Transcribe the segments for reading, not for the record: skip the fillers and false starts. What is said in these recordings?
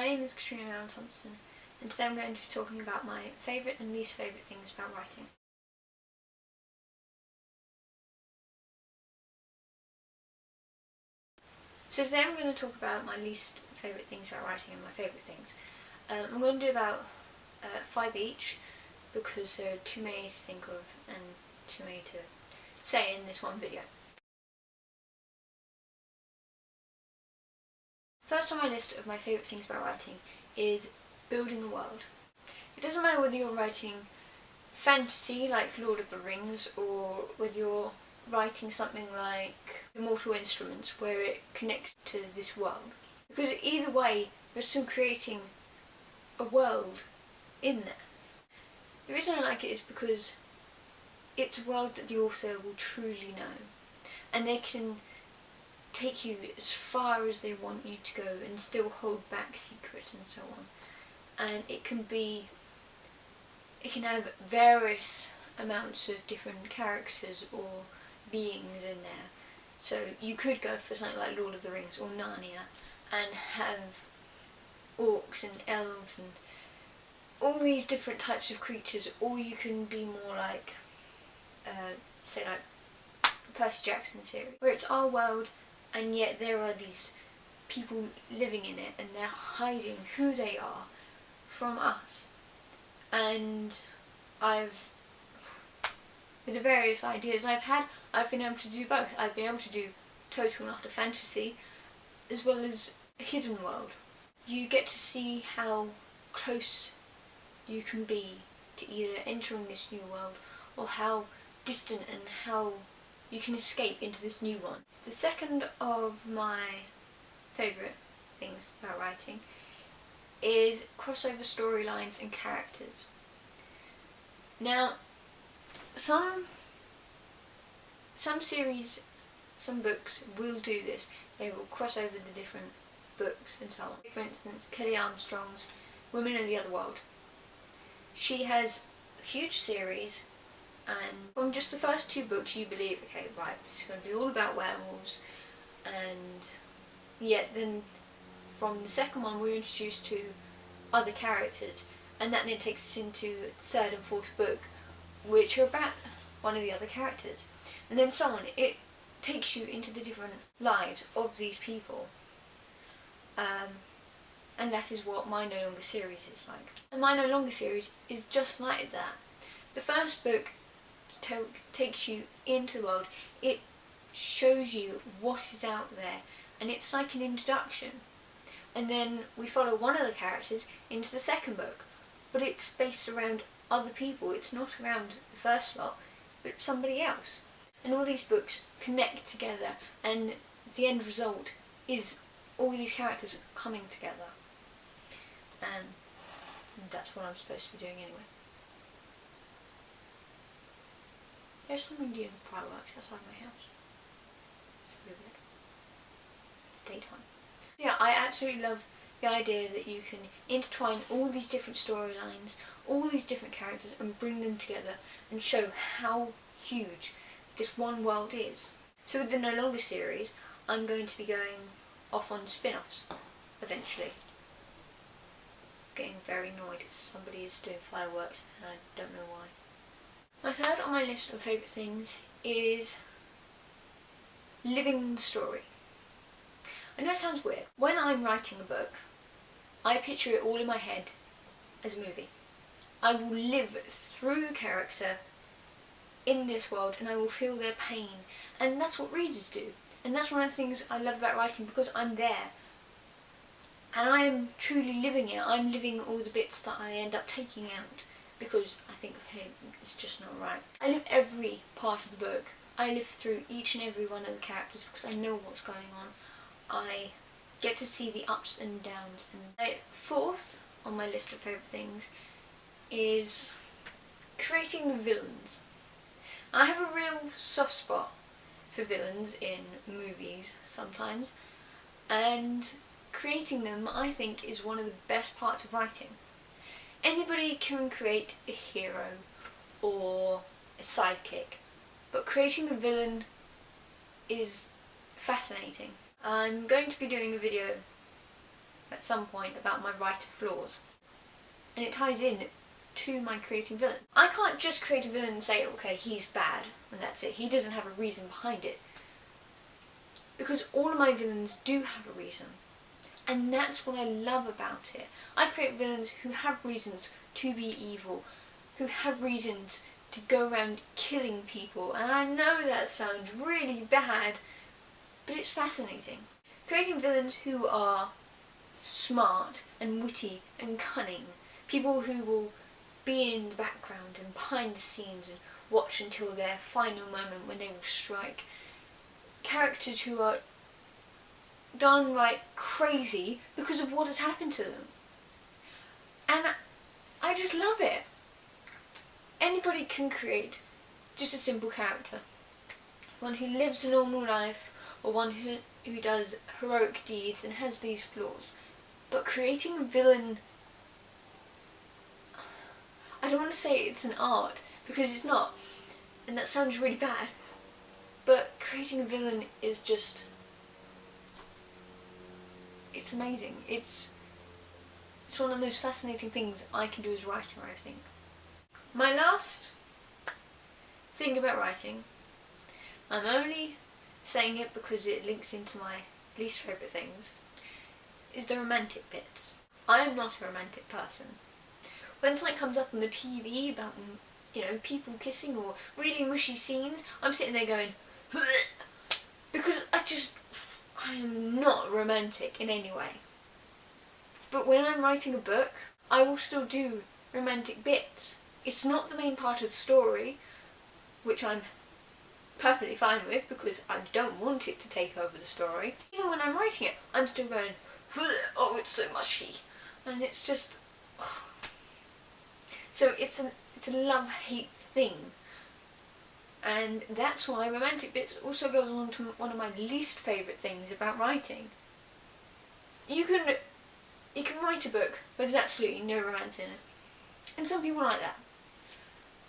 name is Katrina and Thomson, and today I'm going to be talking about my favourite and least favourite things about writing. So today I'm going to talk about my least favourite things about writing and my favourite things. I'm going to do about 5 each, because there are too many to think of and too many to say in this one video. First on my list of my favourite things about writing is building a world. It doesn't matter whether you're writing fantasy like Lord of the Rings, or whether you're writing something like Immortal Instruments where it connects to this world. Because either way, you're still creating a world in there. The reason I like it is because it's a world that the author will truly know, and they can take you as far as they want you to go and still hold back secrets and so on. And it can have various amounts of different characters or beings in there. So you could go for something like Lord of the Rings or Narnia and have orcs and elves and all these different types of creatures, or you can be more like, say like Percy Jackson series, where it's our world and yet there are these people living in it and they're hiding who they are from us. And with the various ideas I've been able to do both. I've been able to do total and utter fantasy as well as a hidden world. You get to see how close you can be to either entering this new world or how distant and how you can escape into this new one. The second of my favourite things about writing is crossover storylines and characters. Now, some series, some books will do this. They will cross over the different books and so on. For instance, Kelly Armstrong's Women of the Other World. She has a huge series, and from just the first 2 books you believe, okay, right, this is going to be all about werewolves, and yet then from the second one we're introduced to other characters, and that then takes us into 3rd and 4th book, which are about one of the other characters, and then so on. It takes you into the different lives of these people, and that is what My No Longer series is like. And My No Longer series is just like that. The first book takes you into the world, it shows you what is out there, and it's like an introduction. And then we follow one of the characters into the second book, but it's based around other people. It's not around the first lot, but somebody else. And all these books connect together, and the end result is all these characters coming together. And that's what I'm supposed to be doing anyway. There's someone doing fireworks outside my house. It's really weird. It's daytime. Yeah, I absolutely love the idea that you can intertwine all these different storylines, all these different characters, and bring them together and show how huge this one world is. So with the No Longer series, I'm going to be going off on spin-offs eventually. Getting very annoyed as somebody is doing fireworks and I don't know why. My third on my list of favourite things is living the story. I know it sounds weird. When I'm writing a book, I picture it all in my head as a movie. I will live through the character in this world and I will feel their pain. And that's what readers do. And that's one of the things I love about writing, because I'm there. And I am truly living it. I'm living all the bits that I end up taking out because I think, okay, it's just not right. I live every part of the book. I live through each and every one of the characters because I know what's going on. I get to see the ups and downs. And my fourth on my list of favourite things is creating the villains. I have a real soft spot for villains in movies sometimes, and creating them, I think, is one of the best parts of writing. Anybody can create a hero or a sidekick, but creating the villain is fascinating. I'm going to be doing a video at some point about my writer flaws. And it ties in to my creating villain. I can't just create a villain and say, okay, he's bad, and that's it. He doesn't have a reason behind it. Because all of my villains do have a reason. And that's what I love about it. I create villains who have reasons to be evil, who have reasons to go around killing people. And I know that sounds really bad, but it's fascinating. Creating villains who are smart and witty and cunning. People who will be in the background and behind the scenes and watch until their final moment when they will strike. Characters who are downright crazy because of what has happened to them. And I just love it. Anybody can create just a simple character. One who lives a normal life, or one who does heroic deeds and has these flaws. But creating a villain, I don't want to say it's an art, because it's not, and that sounds really bad, but creating a villain is just, it's amazing. It's one of the most fascinating things I can do as a writer, I think. My last thing about writing, I'm only saying it because it links into my least favourite things, is the romantic bits. I am not a romantic person. When something comes up on the TV about, you know, people kissing or really mushy scenes, I'm sitting there going, because I am not romantic in any way. But when I'm writing a book, I will still do romantic bits. It's not the main part of the story, which I'm perfectly fine with because I don't want it to take over the story. Even when I'm writing it, I'm still going, oh, it's so mushy. And it's just... So it's a love-hate thing. And that's why romantic bits also goes on to one of my least favourite things about writing. You can write a book, but there's absolutely no romance in it. And some people like that.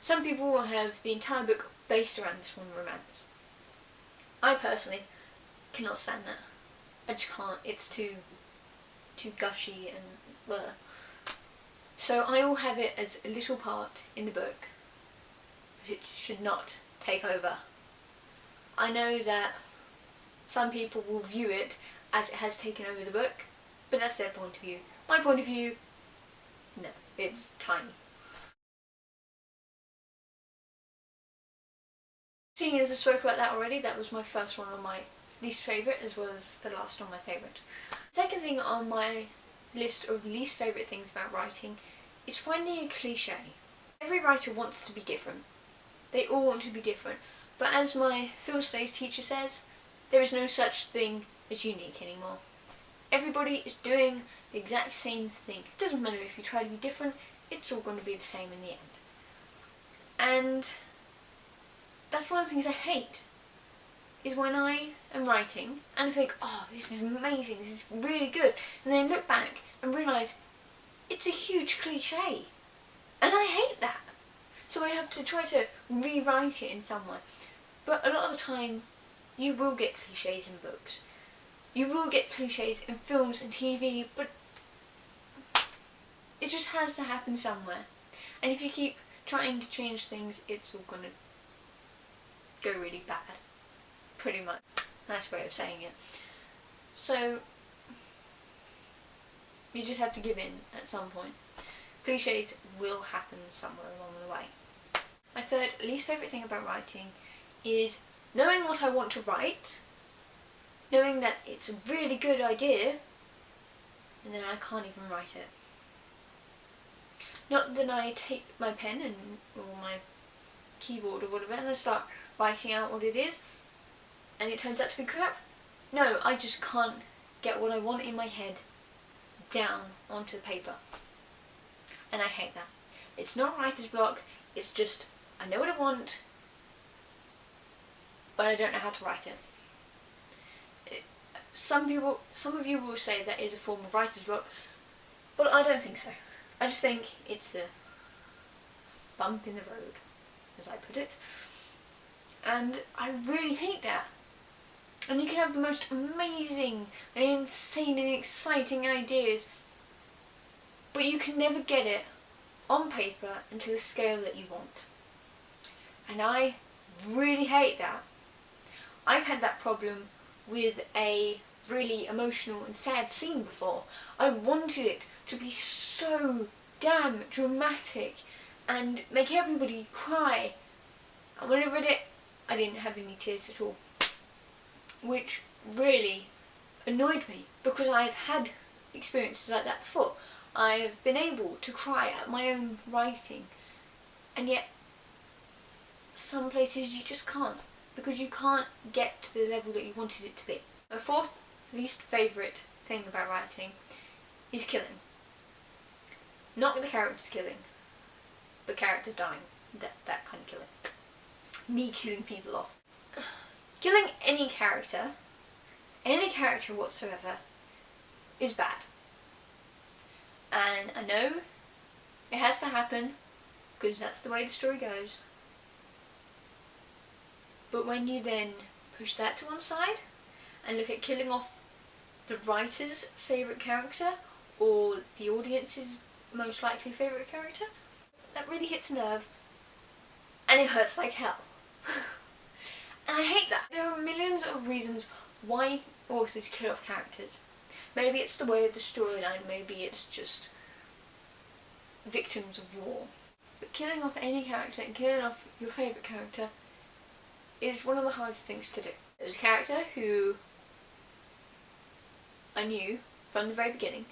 Some people will have the entire book based around this one romance. I personally cannot stand that. I just can't. It's too gushy and blah. So I will have it as a little part in the book, but it should not take over. I know that some people will view it as it has taken over the book, but that's their point of view. My point of view, no, it's tiny. Seeing as I spoke about that already, that was my first one on my least favourite as well as the last on my favourite. Second thing on my list of least favourite things about writing is finding a cliche. Every writer wants to be different. They all want to be different. But as my film studies teacher says, there is no such thing as unique anymore. Everybody is doing the exact same thing. It doesn't matter if you try to be different, it's all going to be the same in the end. And that's one of the things I hate, is when I am writing and I think, oh, this is amazing, this is really good, and then look back and realise it's a huge cliche. And I hate that. So I have to try to rewrite it in some way. But a lot of the time, you will get cliches in books. You will get cliches in films and TV, but it just has to happen somewhere. And if you keep trying to change things, it's all going to go really bad. Pretty much. Nice way of saying it. So, you just have to give in at some point. Cliches will happen somewhere along the way. My third least favourite thing about writing is knowing what I want to write, knowing that it's a really good idea, and then I can't even write it. Not that I take my pen or my keyboard or whatever and I start writing out what it is and it turns out to be crap. No, I just can't get what I want in my head down onto the paper. And I hate that. It's not writer's block, it's just I know what I want, but I don't know how to write it. Some of you will say that is a form of writer's block, but I don't think so. I just think it's a bump in the road, as I put it. And I really hate that. And you can have the most amazing and insane and exciting ideas, but you can never get it on paper and to the scale that you want. And I really hate that. I've had that problem with a really emotional and sad scene before. I wanted it to be so damn dramatic and make everybody cry. And when I read it, I didn't have any tears at all. Which really annoyed me, because I've had experiences like that before. I've been able to cry at my own writing, and yet some places you just can't, because you can't get to the level that you wanted it to be. My fourth least favourite thing about writing is killing. Not the characters killing, but characters dying. That kind of killing. Me killing people off. Killing any character whatsoever, is bad. And I know it has to happen, because that's the way the story goes. But when you then push that to one side and look at killing off the writer's favourite character, or the audience's most likely favourite character, that really hits a nerve, and it hurts like hell. And I hate that. There are millions of reasons why authors kill off characters. Maybe it's the way of the storyline, maybe it's just victims of war. But killing off any character and killing off your favourite character is one of the hardest things to do. There's a character who I knew from the very beginning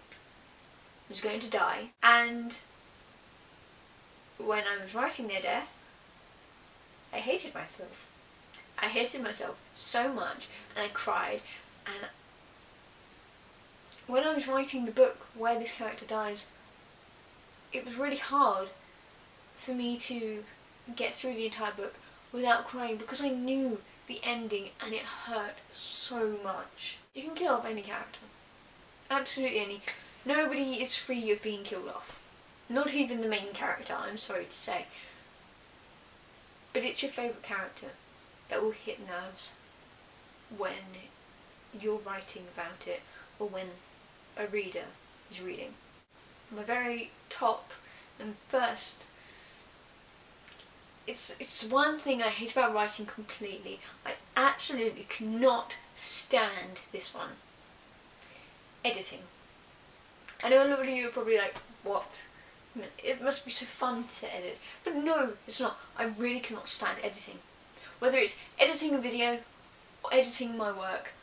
was going to die, and when I was writing their death, I hated myself. I hated myself so much, and I cried, and when I was writing the book where this character dies, it was really hard for me to get through the entire book without crying, because I knew the ending and it hurt so much. You can kill off any character. Absolutely any. Nobody is free of being killed off. Not even the main character, I'm sorry to say. But it's your favourite character that will hit nerves when you're writing about it, or when a reader is reading. My very top and first, it's one thing I hate about writing completely. I absolutely cannot stand this one. Editing. I know a lot of you are probably like, what? It must be so fun to edit. But no, it's not. I really cannot stand editing. Whether it's editing a video or editing my work,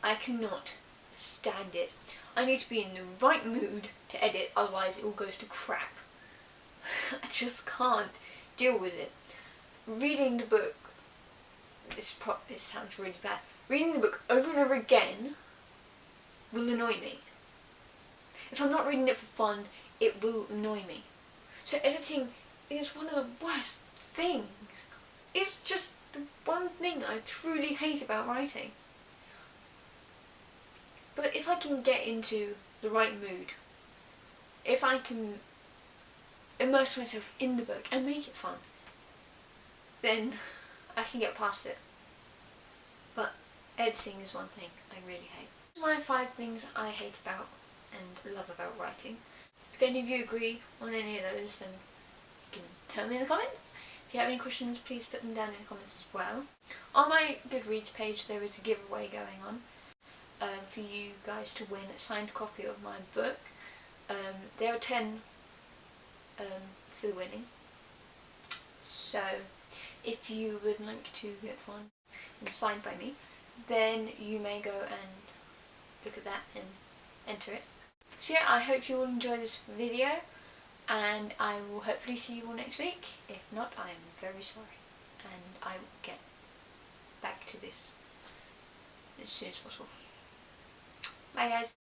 I cannot stand it. I need to be in the right mood to edit, otherwise it all goes to crap. I just can't deal with it. Reading the book, this sounds really bad. Reading the book over and over again will annoy me. If I'm not reading it for fun, it will annoy me. So editing is one of the worst things. It's just the one thing I truly hate about writing. But if I can get into the right mood, if I can immerse myself in the book and make it fun, then I can get past it. But editing is one thing I really hate. My 5 things I hate about and love about writing. If any of you agree on any of those, then you can tell me in the comments. If you have any questions, please put them down in the comments as well. On my Goodreads page there is a giveaway going on for you guys to win a signed copy of my book. There are 10 for the winning. So if you would like to get one and signed by me, then you may go and look at that and enter it. So yeah, I hope you all enjoy this video, and I will hopefully see you all next week. If not, I am very sorry, and I will get back to this as soon as possible. Bye guys.